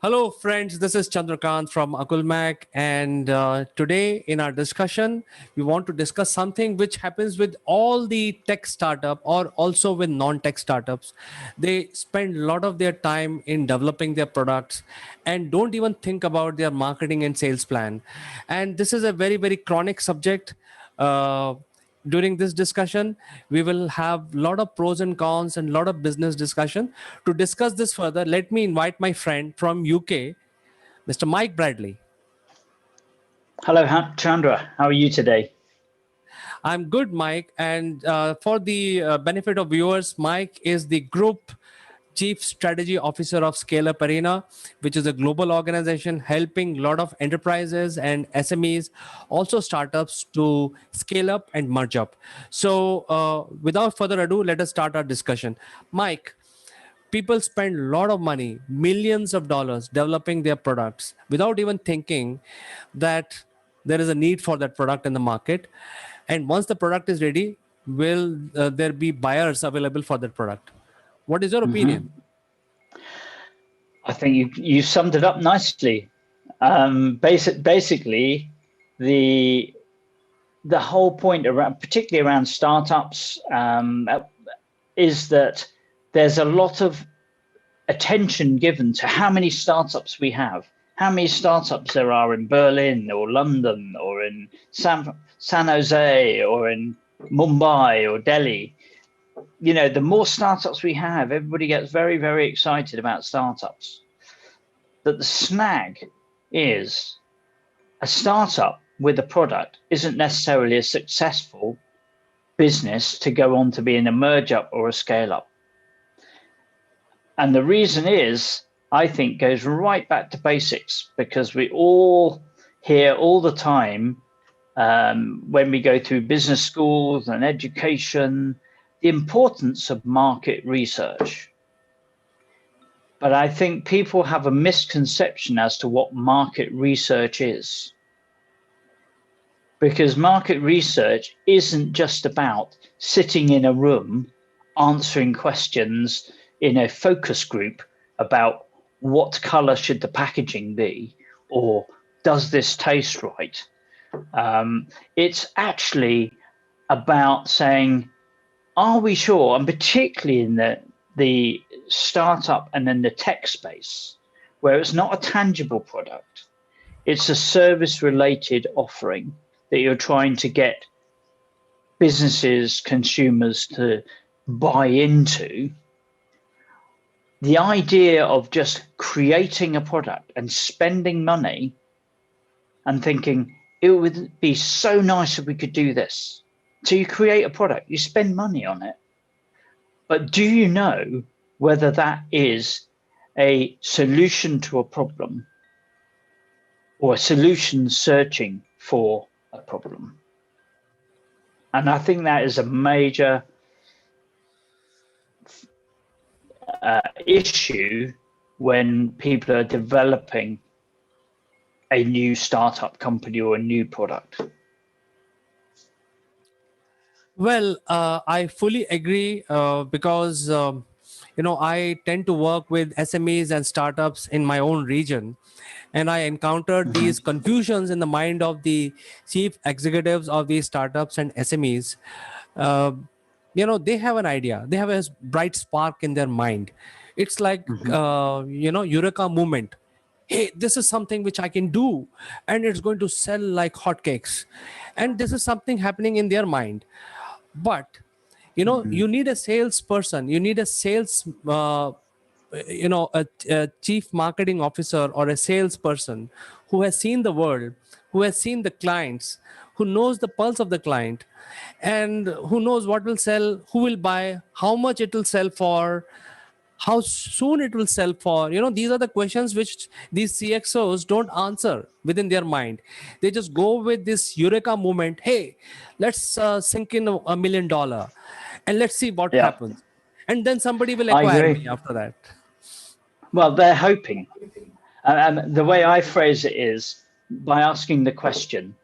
Hello, friends. This is Chandrakant from Akulmach, and today in our discussion, we want to discuss something which happens with all the tech startup or also with non-tech startups. They spend a lot of their time in developing their products and don't even think about their marketing and sales plan. And this is a very, very chronic subject. Uh, During this discussion we will have a lot of pros and cons and a lot of business discussion. To discuss this further, let me invite my friend from UK, Mr. Mike Bradley. Hello, Chandra. How are you today? I'm good, Mike. And for the benefit of viewers, Mike is the group chief strategy officer of Scale Up Arena, which is a global organization helping a lot of enterprises and SMEs, also startups, to scale up and merge up. So, without further ado, let us start our discussion. Mike, people spend a lot of money, millions of dollars, developing their products without even thinking that there is a need for that product in the market. And once the product is ready, will there be buyers available for that product? What is your opinion? I think you summed it up nicely. Basically, the whole point around, particularly around startups, is that there's a lot of attention given to how many startups we have, how many startups there are in Berlin or London or in San Jose or in Mumbai or Delhi. You know, the more startups we have, everybody gets very, very excited about startups. But the snag is a startup with a product isn't necessarily a successful business to go on to be an emerge up or a scale up. And the reason is, I think, goes right back to basics, because we all hear all the time when we go through business schools and education, the importance of market research. But I think people have a misconception as to what market research is. Because market research isn't just about sitting in a room answering questions in a focus group about what color should the packaging be, or does this taste right? It's actually about saying, are we sure? And particularly in the startup and then the tech space, where it's not a tangible product, it's a service related offering that you're trying to get businesses, consumers to buy into. The idea of just creating a product and spending money and thinking it would be so nice if we could do this. So you create a product, you spend money on it. But do you know whether that is a solution to a problem or a solution searching for a problem? And I think that is a major issue when people are developing a new startup company or a new product. Well, I fully agree because I tend to work with SMEs and startups in my own region, and I encountered these confusions in the mind of the chief executives of these startups and SMEs. Uh, they have an idea, they have a bright spark in their mind. It's like eureka moment. Hey, this is something which I can do, and it's going to sell like hotcakes. And this is something happening in their mind. But you need a salesperson, you need a sales a chief marketing officer or a salesperson who has seen the world, who has seen the clients, who knows the pulse of the client, and who knows what will sell, who will buy, how much it will sell for, how soon it will sell for. These are the questions which these CXOs don't answer within their mind. They just go with this eureka moment. Hey, let's sink in $1 million and let's see what Yeah, happens, and then somebody will I acquire me agree. after that. Well, they're hoping. And the way I phrase it is by asking the question,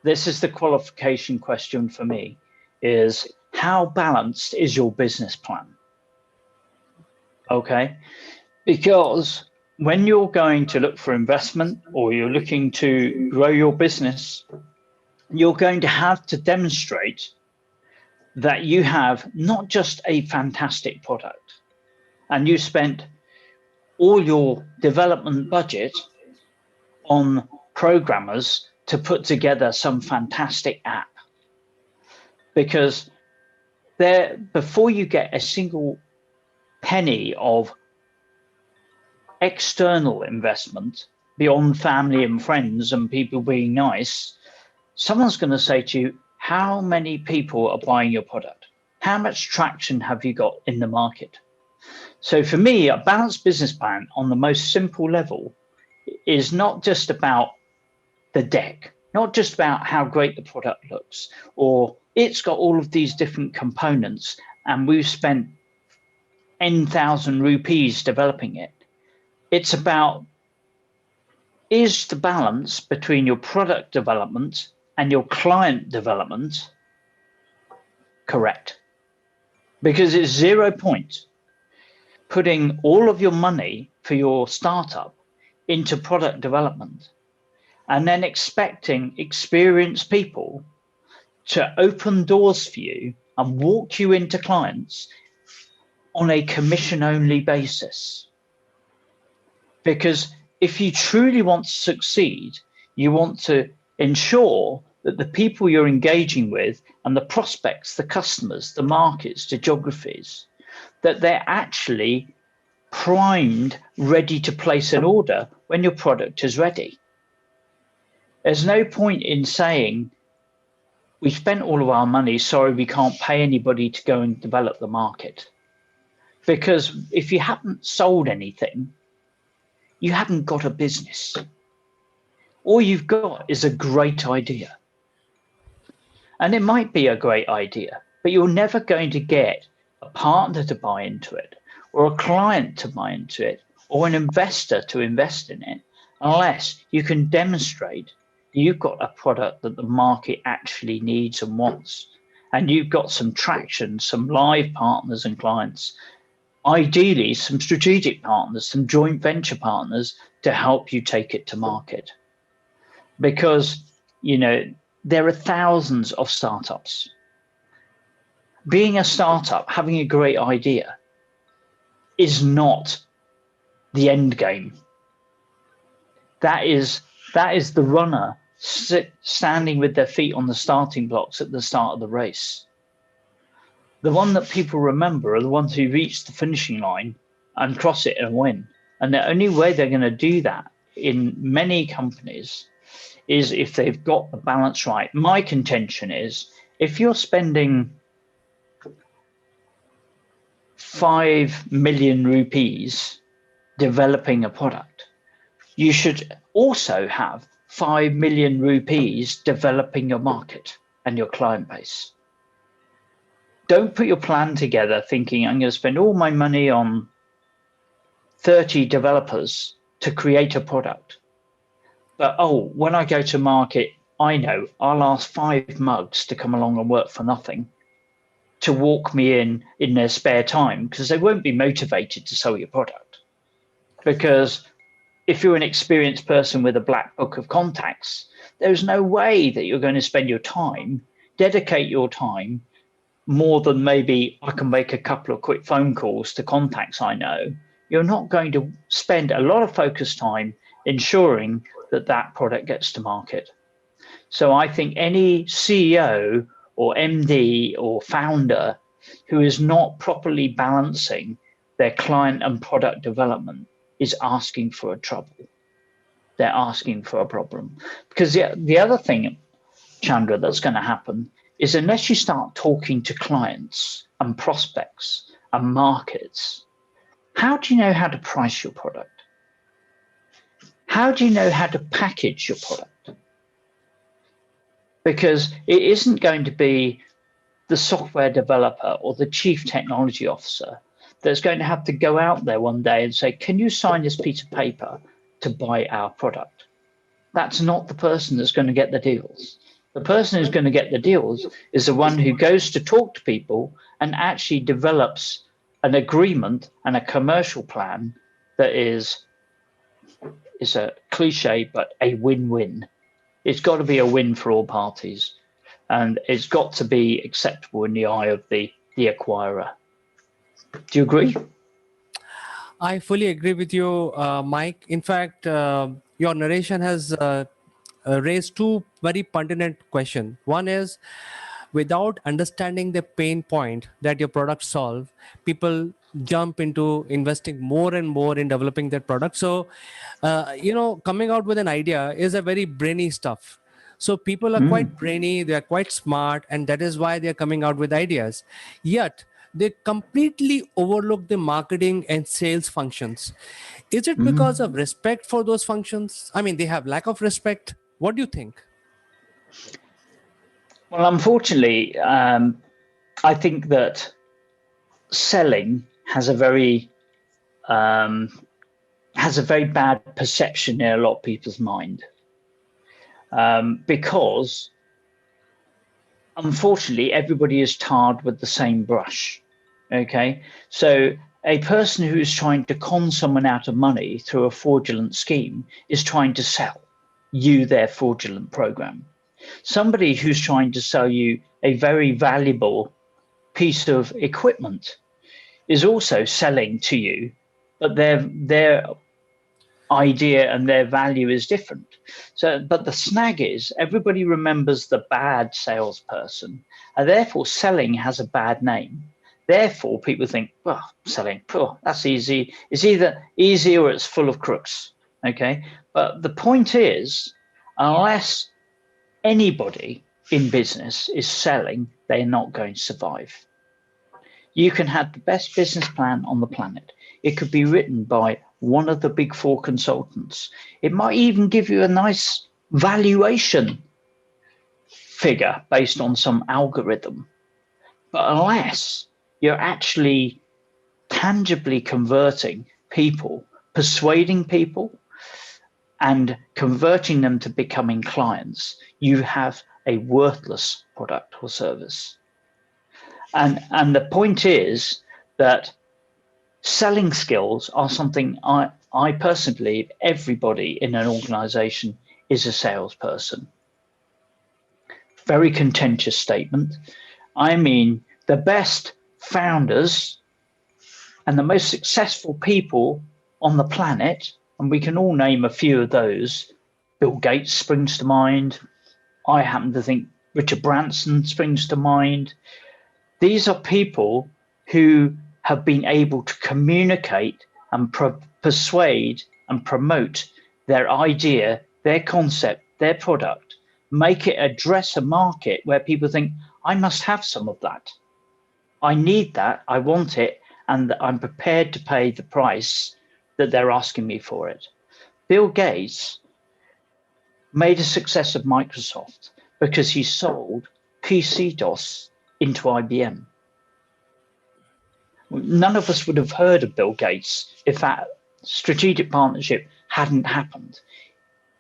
this is the qualification question for me, is how balanced is your business plan? Okay. Because when you're going to look for investment or you're looking to grow your business, you're going to have to demonstrate that you have not just a fantastic product and you spent all your development budget on programmers to put together some fantastic app. Because there, before you get a single penny of external investment beyond family and friends and people being nice, someone's going to say to you, how many people are buying your product? How much traction have you got in the market? So for me, a balanced business plan on the most simple level is not just about the deck, not just about how great the product looks, or it's got all of these different components and we've spent N thousand rupees developing it. It's about, is the balance between your product development and your client development correct? Because it's 0 point putting all of your money for your startup into product development and then expecting experienced people to open doors for you and walk you into clients on a commission only basis. Because if you truly want to succeed, you want to ensure that the people you're engaging with and the prospects, the customers, the markets, the geographies, that they're actually primed, ready to place an order when your product is ready. There's no point in saying, we spent all of our money, sorry, we can't pay anybody to go and develop the market. Because if you haven't sold anything, you haven't got a business. All you've got is a great idea. And it might be a great idea, but you're never going to get a partner to buy into it, or a client to buy into it, or an investor to invest in it, unless you can demonstrate you've got a product that the market actually needs and wants, and you've got some traction, some live partners and clients, ideally some strategic partners, some joint venture partners to help you take it to market. Because, you know, there are thousands of startups. Being a startup, having a great idea is not the end game. That is the runner standing with their feet on the starting blocks at the start of the race. The one that people remember are the ones who reach the finishing line and cross it and win. And the only way they're going to do that in many companies is if they've got the balance right. My contention is, if you're spending 5 million rupees developing a product, you should also have 5 million rupees developing your market and your client base. Don't put your plan together thinking, I'm going to spend all my money on 30 developers to create a product. But, oh, when I go to market, I know I'll ask 5 mugs to come along and work for nothing, to walk me in their spare time, because they won't be motivated to sell your product. Because if you're an experienced person with a black book of contacts, there's no way that you're going to spend your time, dedicate your time more than maybe I can make a couple of quick phone calls to contacts I know. You're not going to spend a lot of focused time ensuring that that product gets to market. So I think any CEO or MD or founder who is not properly balancing their client and product development is asking for a trouble. They're asking for a problem. Because the other thing, Chandra, that's going to happen is, unless you start talking to clients and prospects and markets, how do you know how to price your product? How do you know how to package your product? Because it isn't going to be the software developer or the chief technology officer that's going to have to go out there one day and say, can you sign this piece of paper to buy our product? That's not the person that's going to get the deals. The person who's going to get the deals is the one who goes to talk to people and actually develops an agreement and a commercial plan that is is a cliche, but a win-win. It's got to be a win for all parties, and it's got to be acceptable in the eye of the acquirer. Do you agree? I fully agree with you, Mike. In fact, your narration has raised two very pertinent questions. One is, without understanding the pain point that your product solve, people jump into investing more and more in developing that product. So, coming out with an idea is a very brainy stuff. So people are quite brainy, they are quite smart, and that is why they are coming out with ideas. Yet they completely overlook the marketing and sales functions. Is it because of respect for those functions? I mean, they have lack of respect. What do you think? Well, unfortunately, I think that selling um, has a very bad perception in a lot of people's mind, because unfortunately everybody is tarred with the same brush. Okay, so a person who is trying to con someone out of money through a fraudulent scheme is trying to sell you their fraudulent program. Somebody who's trying to sell you a very valuable piece of equipment is also selling to you, but their idea and their value is different. So, but the snag is everybody remembers the bad salesperson, and therefore selling has a bad name. Therefore, people think, well, selling, oh, that's easy. It's either easy or it's full of crooks. Okay, but the point is, unless anybody in business is selling, they're not going to survive. You can have the best business plan on the planet. It could be written by one of the big four consultants. It might even give you a nice valuation figure based on some algorithm. But unless you're actually tangibly converting people, persuading people, and converting them to becoming clients, you have a worthless product or service. And the point is that selling skills are something I personally believe everybody in an organization is a salesperson. Very contentious statement. I mean, the best founders and the most successful people on the planet, and we can all name a few of those. Bill Gates springs to mind. I happen to think Richard Branson springs to mind. These are people who have been able to communicate and persuade and promote their idea, their concept, their product, make it address a market where people think, I must have some of that. I need that. I want it. And I'm prepared to pay the price that they're asking me for it. Bill Gates made a success of Microsoft because he sold PC DOS into IBM. None of us would have heard of Bill Gates if that strategic partnership hadn't happened.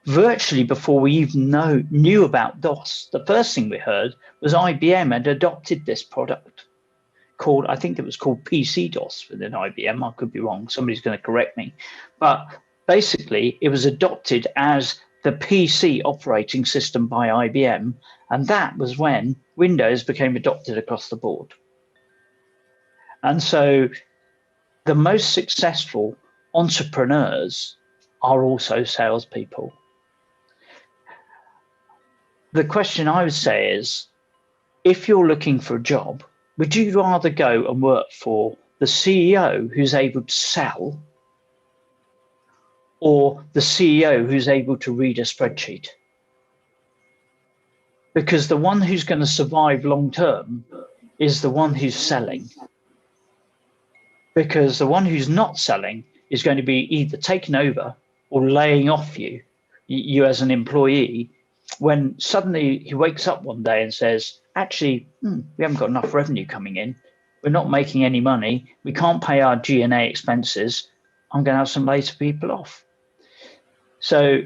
Virtually before we even knew about DOS, the first thing we heard was IBM had adopted this product called, I think it was called PC DOS within IBM. I could be wrong. Somebody's going to correct me. But basically, it was adopted as the PC operating system by IBM. And that was when Windows became adopted across the board. And so the most successful entrepreneurs are also salespeople. The question I would say is, if you're looking for a job, would you rather go and work for the CEO who's able to sell, or the CEO who's able to read a spreadsheet? Because the one who's going to survive long term is the one who's selling. Because the one who's not selling is going to be either taken over or laying off you as an employee, when suddenly he wakes up one day and says, actually, we haven't got enough revenue coming in. We're not making any money. We can't pay our G&A expenses. I'm going to have some later people off. So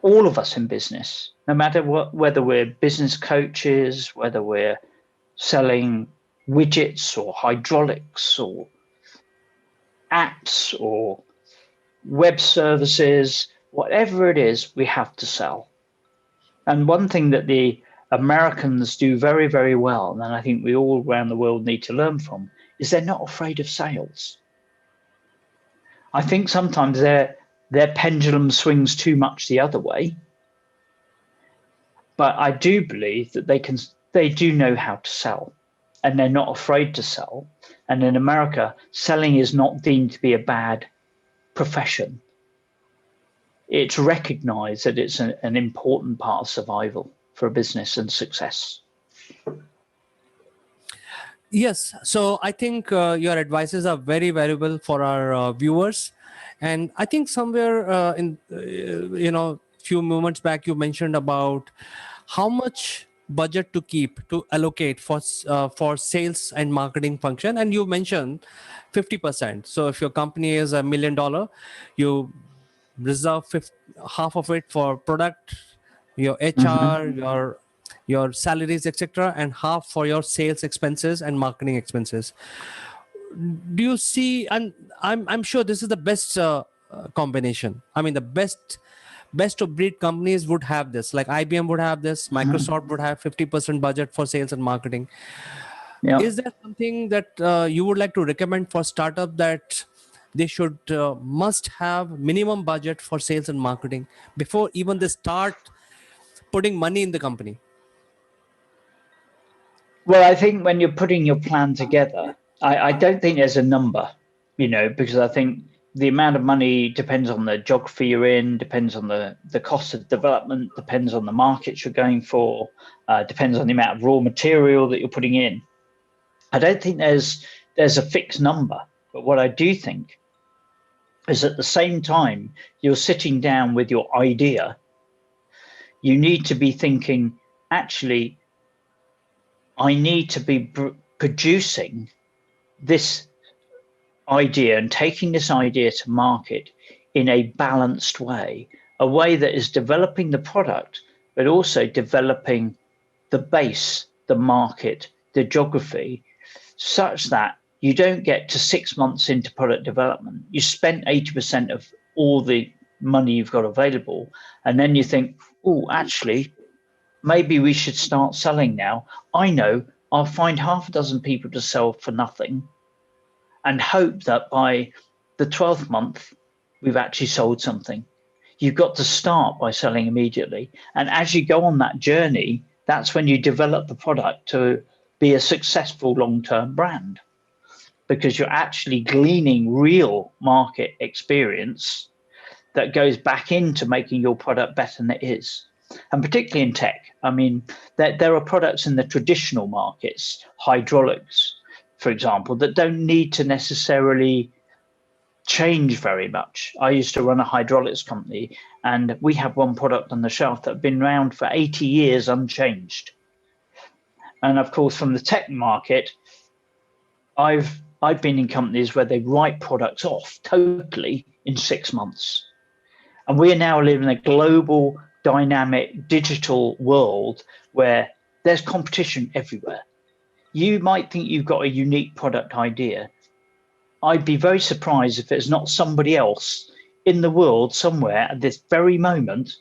all of us in business, no matter whether we're business coaches, whether we're selling widgets or hydraulics or apps or web services, whatever it is, we have to sell. And one thing that the Americans do very, very well, and I think we all around the world need to learn from, is they're not afraid of sales. I think sometimes their pendulum swings too much the other way, but I do believe that they do know how to sell, and they're not afraid to sell. And in America, selling is not deemed to be a bad profession. It's recognized that it's an important part of survival for a business and success. Yes, so I think your advices are very valuable for our viewers, and I think somewhere in few moments back you mentioned about how much budget to keep to allocate for sales and marketing function, and you mentioned 50%. So if your company is $1 million, you reserve half of it for product, your HR, Mm-hmm. your salaries, etc., and half for your sales expenses and marketing expenses. Do you see? And I'm sure this is the best combination. I mean, the best of breed companies would have this. Like IBM would have this, Mm-hmm. Microsoft would have 50% budget for sales and marketing. Yeah. Is there something that you would like to recommend for startup, that they should must have minimum budget for sales and marketing before even they start putting money in the company? Well, I think when you're putting your plan together, I don't think there's a number, because I think the amount of money depends on the geography you're in, depends on the cost of development, depends on the markets you're going for, depends on the amount of raw material that you're putting in. I don't think there's a fixed number, but what I do think is at the same time you're sitting down with your idea, you need to be thinking, actually, I need to be producing this idea and taking this idea to market in a balanced way, a way that is developing the product, but also developing the base, the market, the geography, such that you don't get to 6 months into product development. You spent 80% of all the money you've got available. And then you think, oh, actually, maybe we should start selling now. I know I'll find half a dozen people to sell for nothing and hope that by the 12th month, we've actually sold something. You've got to start by selling immediately. And as you go on that journey, that's when you develop the product to be a successful long-term brand, because you're actually gleaning real market experience that goes back into making your product better than it is. And particularly in tech, I mean, there are products in the traditional markets, hydraulics, for example, that don't need to necessarily change very much. I used to run a hydraulics company, and we have one product on the shelf that had been around for 80 years unchanged. And of course, from the tech market, I've been in companies where they write products off totally in 6 months. And we are now living in a global, dynamic, digital world where there's competition everywhere. You might think you've got a unique product idea. I'd be very surprised if there's not somebody else in the world somewhere at this very moment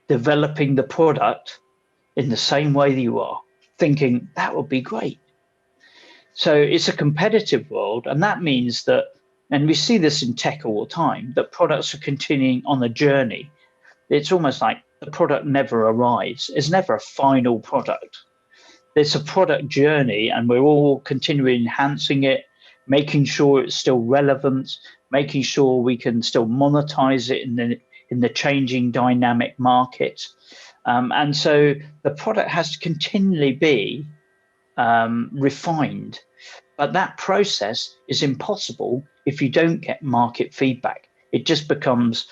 developing the product in the same way that you are, thinking that would be great. So it's a competitive world, and that means that, and we see this in tech all the time, that products are continuing on a journey. It's almost like the product never arrives. It's never a final product. It's a product journey, and we're all continuing enhancing it, making sure it's still relevant, making sure we can still monetize it in the changing dynamic market. And so the product has to continually be refined. But that process is impossible if you don't get market feedback. It just becomes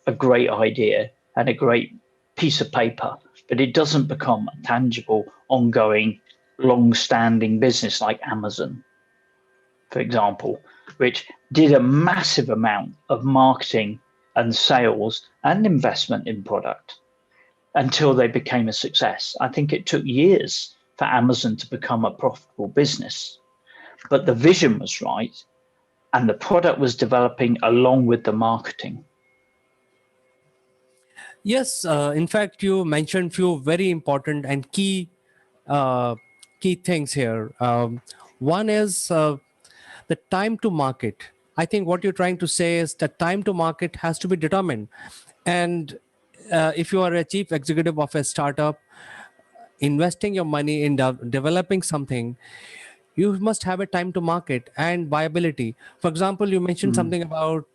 a great idea and a great piece of paper, but it doesn't become a tangible, ongoing, long-standing business like Amazon, for example, which did a massive amount of marketing and sales and investment in product until they became a success. I think it took years for Amazon to become a profitable business, but the vision was right and the product was developing along with the marketing. Yes, in fact, you mentioned few very important and uh, key things here. One is the time to market. I think what you're trying to say is the time to market has to be determined, and if you are a chief executive of a startup, investing your money in developing something, you must have a time to market and viability. For example, you mentioned Mm. something about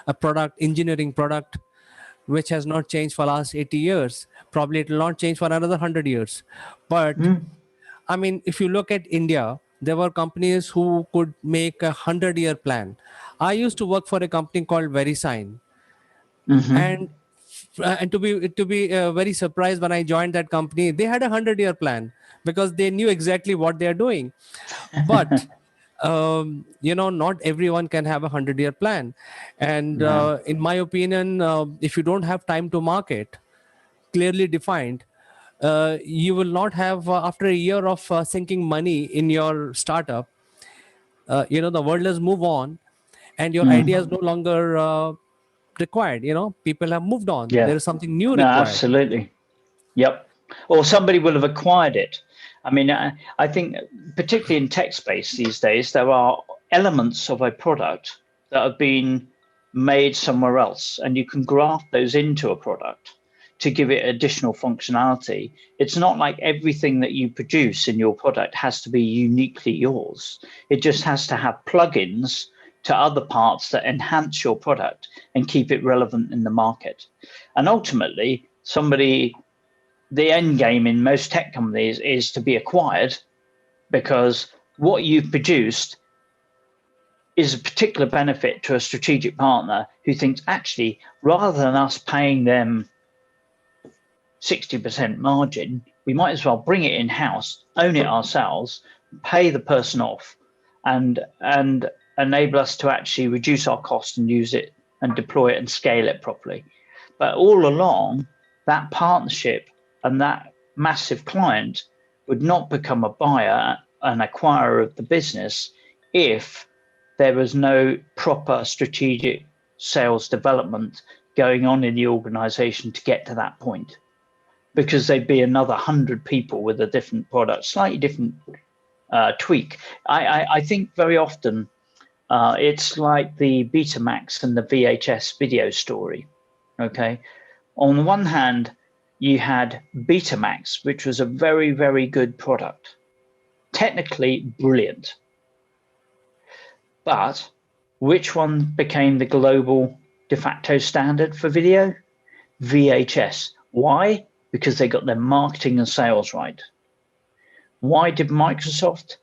a product, engineering product, which has not changed for last 80 years. Probably it will not change for another 100 years. But Mm. I mean, if you look at India, there were companies who could make a 100-year plan. I used to work for a company called VeriSign, Hmm. and and to be very surprised when I joined that company, they had a 100-year plan because they knew exactly what they are doing. But not everyone can have a 100-year plan, and No. in my opinion, if you don't have time to market clearly defined, you will not have after a year of sinking money in your startup, the world has moved on and your idea is Mm. no longer required. People have moved on, Yeah. there is something new No, required. absolutely. Yep. Or somebody will have acquired it. I mean, I think particularly in tech space these days, there are elements of a product that have been made somewhere else, and you can graft those into a product to give it additional functionality. It's not like everything that you produce in your product has to be uniquely yours. It just has to have plugins to other parts that enhance your product and keep it relevant in the market. And ultimately, the end game in most tech companies is to be acquired, because what you've produced is a particular benefit to a strategic partner who thinks, actually, rather than us paying them 60% margin, we might as well bring it in house, own it ourselves, pay the person off, and enable us to actually reduce our cost and use it and deploy it and scale it properly. But all along, that partnership and that massive client would not become a buyer and acquirer of the business if there was no proper strategic sales development going on in the organization to get to that point, because there'd be another 100 people with a different product, slightly different tweak. I think very often it's like the Betamax and the VHS video story. Okay. On the one hand, you had Betamax, which was a very, very good product, technically brilliant. But which one became the global de facto standard for video? VHS. Why? Because they got their marketing and sales right. Why did Microsoft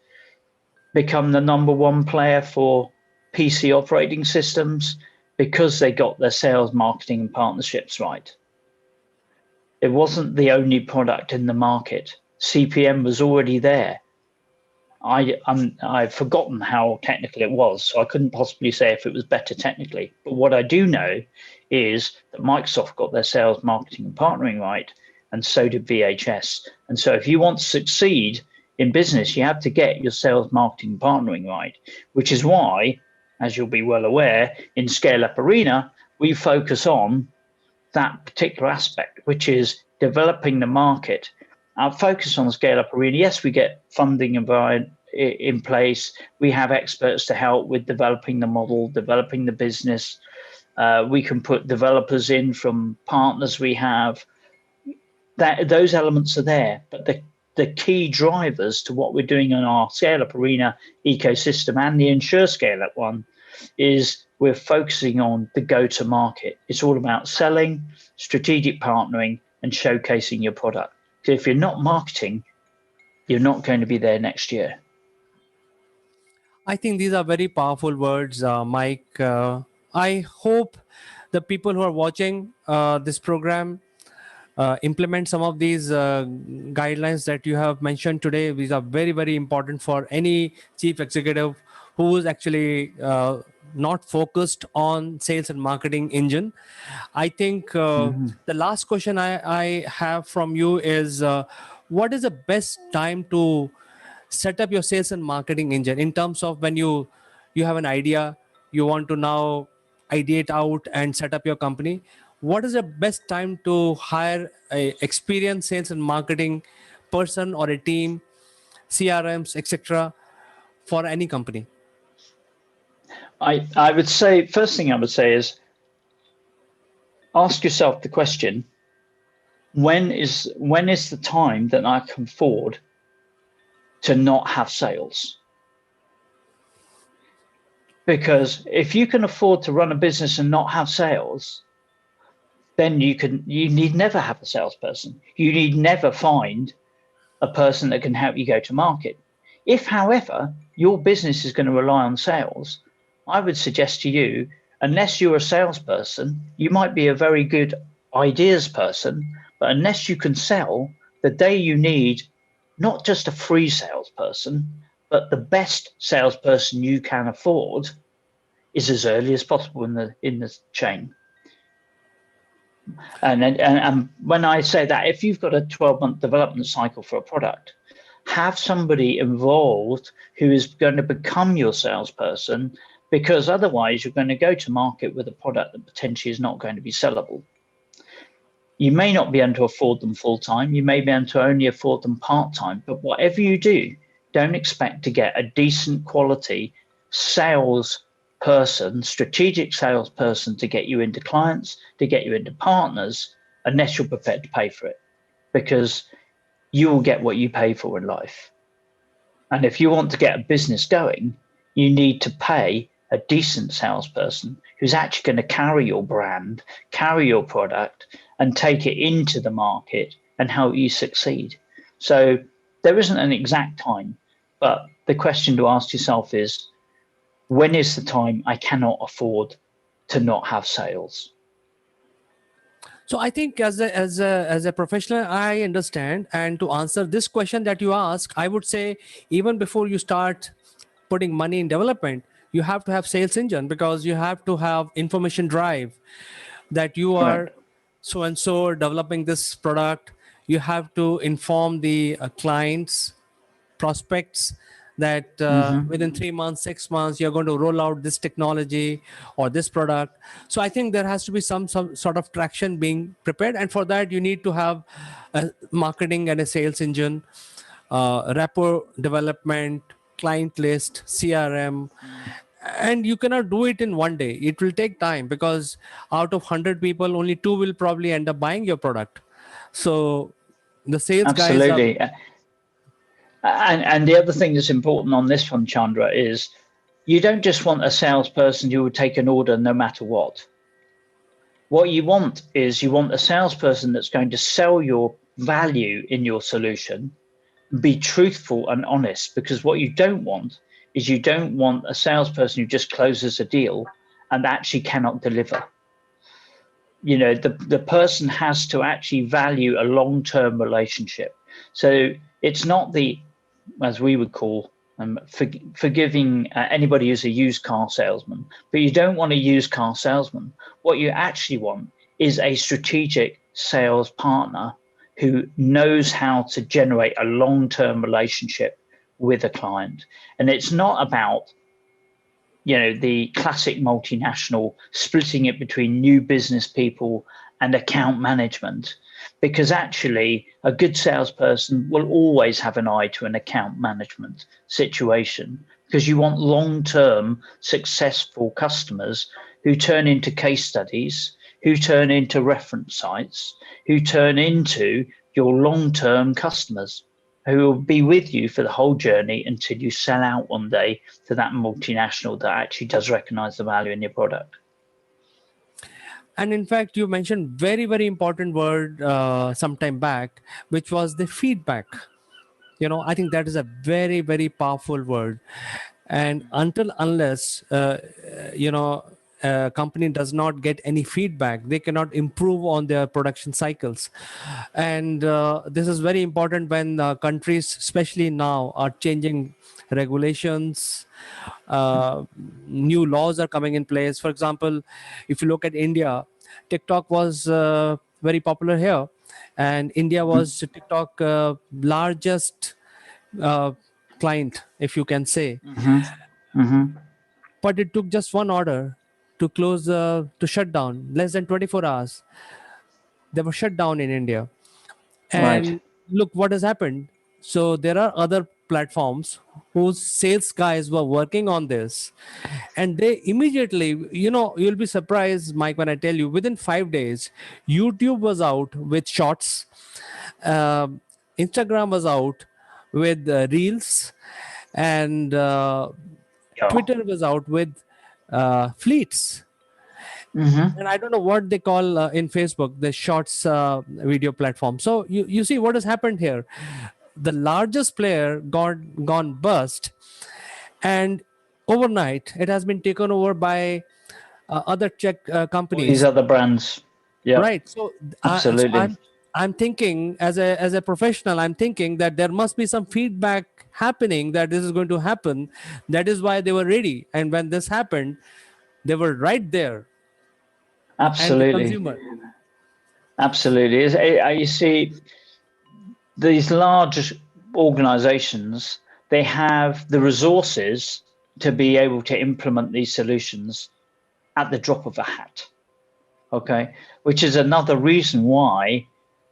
become the number one player for PC operating systems? Because they got their sales, marketing, and partnerships right. It wasn't the only product in the market. CPM was already there. I've forgotten how technical it was, so I couldn't possibly say if it was better technically. But what I do know is that Microsoft got their sales, marketing, and partnering right, and so did VHS. And so if you want to succeed in business, you have to get your sales, marketing, and partnering right, which is why, as you'll be well aware, in Scale Up Arena, we focus on that particular aspect, which is developing the market. Our focus on the Scale Up Arena, yes, we get funding in place. We have experts to help with developing the model, developing the business. We can put developers in from partners we have. Those elements are there, but the key drivers to what we're doing in our Scale Up Arena ecosystem and the Ensure Scale Up one is we're focusing on the go-to market. It's all about selling, strategic partnering, and showcasing your product. So if you're not marketing, you're not going to be there next year. I think these are very powerful words, Mike. I hope the people who are watching this program implement some of these guidelines that you have mentioned today. These are very, very important for any chief executive who is actually not focused on sales and marketing engine. I think Mhm. the last question I have from you is what is the best time to set up your sales and marketing engine, in terms of when you have an idea, you want to now ideate out and set up your company. what is the best time to hire a experienced sales and marketing person or a team, CRMs, etc., for any company? I would say, first thing I would say is ask yourself the question, when is the time that I can afford to not have sales? Because if you can afford to run a business and not have sales, then you need never have a salesperson. You need never find a person that can help you go to market. If, however, your business is going to rely on sales, I would suggest to you, unless you're a salesperson, you might be a very good ideas person, but unless you can sell, the day you need not just a free salesperson, but the best salesperson you can afford is as early as possible in the chain. And when I say that, if you've got a 12-month development cycle for a product, have somebody involved who is going to become your salesperson, because otherwise you're going to go to market with a product that potentially is not going to be sellable. You may not be able to afford them full time. You may be able to only afford them part time. But whatever you do, don't expect to get a decent quality sales person, strategic salesperson to get you into clients, to get you into partners, unless you're prepared to pay for it, because you will get what you pay for in life. And if you want to get a business going, you need to pay a decent salesperson who's actually going to carry your brand, carry your product, and take it into the market and help you succeed. So there isn't an exact time, but the question to ask yourself is, when is the time I cannot afford to not have sales? So I think as a professional, I understand. And to answer this question that you ask, I would say even before you start putting money in development, you have to have sales engine, because you have to have information drive that you are Correct. so and so developing this product. You have to inform the clients, prospects, that Mm-hmm. within 3 months, 6 months, you're going to roll out this technology or this product. So I think there has to be some sort of traction being prepared, and for that you need to have a marketing and a sales engine, rapport development, client list, CRM. And you cannot do it in one day. It will take time, because out of 100 people, only two will probably end up buying your product. So the sales guys are. Absolutely. And the other thing that's important on this one, Chandra, is you don't just want a salesperson who will take an order no matter what. What you want is you want a salesperson that's going to sell your value in your solution, be truthful and honest, because what you don't want is you don't want a salesperson who just closes a deal and actually cannot deliver. You know, the person has to actually value a long-term relationship. So it's not the, as we would call, forgiving anybody who's a used car salesman, but you don't want a used car salesman. What you actually want is a strategic sales partner who knows how to generate a long-term relationship with a client. And it's not about, you know, the classic multinational splitting it between new business people and account management, because actually a good salesperson will always have an eye to an account management situation, because you want long-term successful customers who turn into case studies, who turn into reference sites, who turn into your long-term customers, who will be with you for the whole journey until you sell out one day to that multinational that actually does recognize the value in your product. And in fact, you mentioned very important word some time back, which was the feedback. I think that is a very powerful word. And until unless a company does not get any feedback, they cannot improve on their production cycles. And this is very important when countries, especially now, are changing regulations. New laws are coming in place. For example, if you look at India, TikTok was very popular here, and India was TikTok largest uh, client, if you can say. Mm-hmm. Mm-hmm. But it took just one order to close, to shut down. Less than 24 hours, they were shut down in India. Right. And look what has happened. So there are other platforms whose sales guys were working on this, and they immediately, you'll be surprised, Mike, when I tell you, within 5 days, YouTube was out with shorts, um, Instagram was out with reels, and Yeah. Twitter was out with fleets. Mm-hmm. And I don't know what they call in Facebook the shorts video platform. So you see what has happened here. The largest player gone bust, and overnight it has been taken over by other Czech All these companies. other brands. Yeah, Right. So absolutely. I'm thinking, as a professional, I'm thinking that there must be some feedback happening that this is going to happen. That is why they were ready. And when this happened, they were right there. And the Absolutely. consumer. Absolutely. You see, these large organizations, they have the resources to be able to implement these solutions at the drop of a hat. Okay. Which is another reason why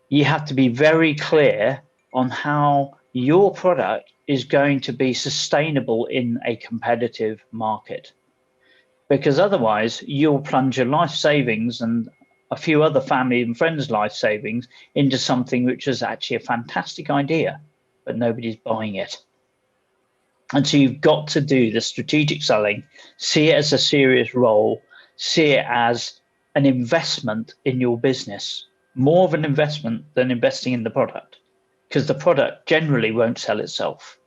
you have to be very clear on how your product is going to be sustainable in a competitive market. Because otherwise, you'll plunge your life savings and a few other family and friends' life savings into something which is actually a fantastic idea, but nobody's buying it. And so you've got to do the strategic selling, see it as a serious role, see it as an investment in your business, more of an investment than investing in the product, because the product generally won't sell itself.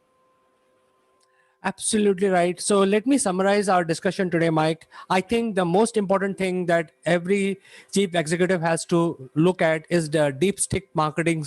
Absolutely right. So let me summarize our discussion today, Mike. I think the most important thing that every chief executive has to look at is the deep stick marketing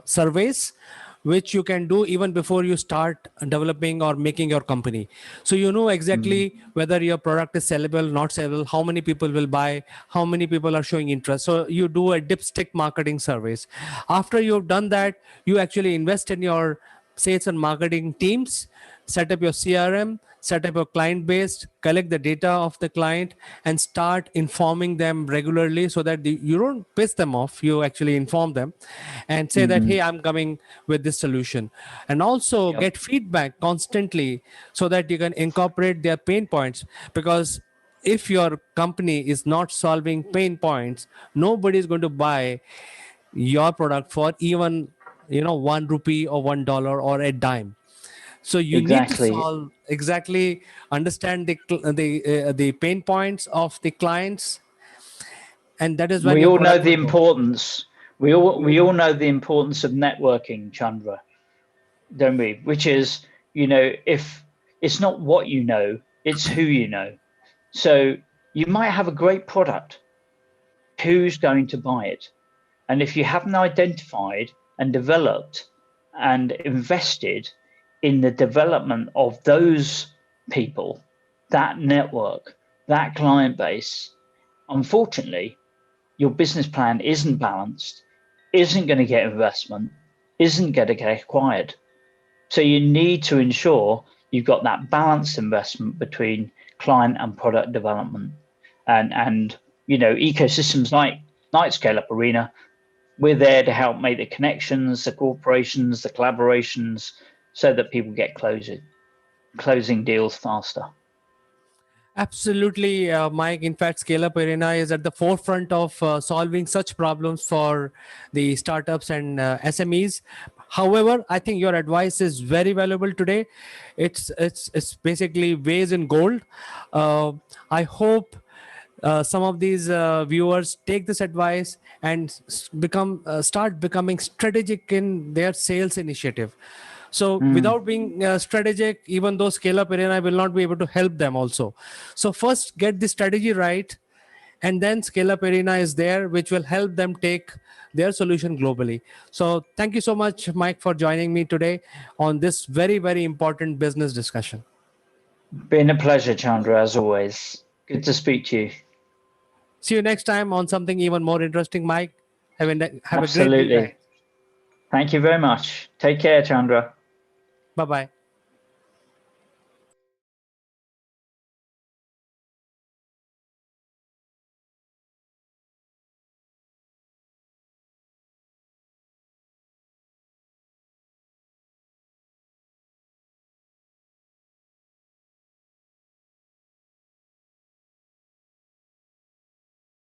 surveys, which you can do even before you start developing or making your company. So you know Mm. exactly whether your product is sellable, not sellable, how many people will buy, how many people are showing interest. So you do a dipstick marketing surveys. After you've done that, you actually invest in your sales and marketing teams, set up your CRM, set up your client base, collect the data of the client, and start informing them regularly so that you don't piss them off. You actually inform them and say that, hey, Mm-hmm. I'm coming with this solution. And also Yep. get feedback constantly so that you can incorporate their pain points. Because if your company is not solving pain points, nobody is going to buy your product for even 1 rupee or $1 or a dime. So you need to Exactly. solve exactly, understand the pain points of the clients, and that is when We your all know product the will go. importance. We all know the importance of networking, Chandra, don't we? Which is, if it's not what you know, it's who you know. So you might have a great product. Who's going to buy it? And if you haven't identified and developed and invested in the development of those people, that network, that client base, unfortunately, your business plan isn't balanced, isn't going to get investment, isn't going to get acquired. So you need to ensure you've got that balanced investment between client and product development. And ecosystems like Scale Up Arena, we're there to help make the connections, the corporations, the collaborations, so that people get closing deals faster. Absolutely, Mike. In fact, Scale Up Arena is at the forefront of solving such problems for the startups and SMEs. However, I think your advice is very valuable today. It's basically weighs in gold. Uh, I hope some of these viewers take this advice and start becoming strategic in their sales initiative. So Mm, without being strategic, even though Scale Up Arena will not be able to help them also. So first get the strategy right, and then Scale Up Arena is there, which will help them take their solution globally. So thank you so much, Mike, for joining me today on this very, very important business discussion. been a pleasure, Chandra, as always. Good to speak to you. See you next time on something even more interesting, Mike. Have a great week ahead. Absolutely. Thank you very much. Take care, Chandra. Bye bye.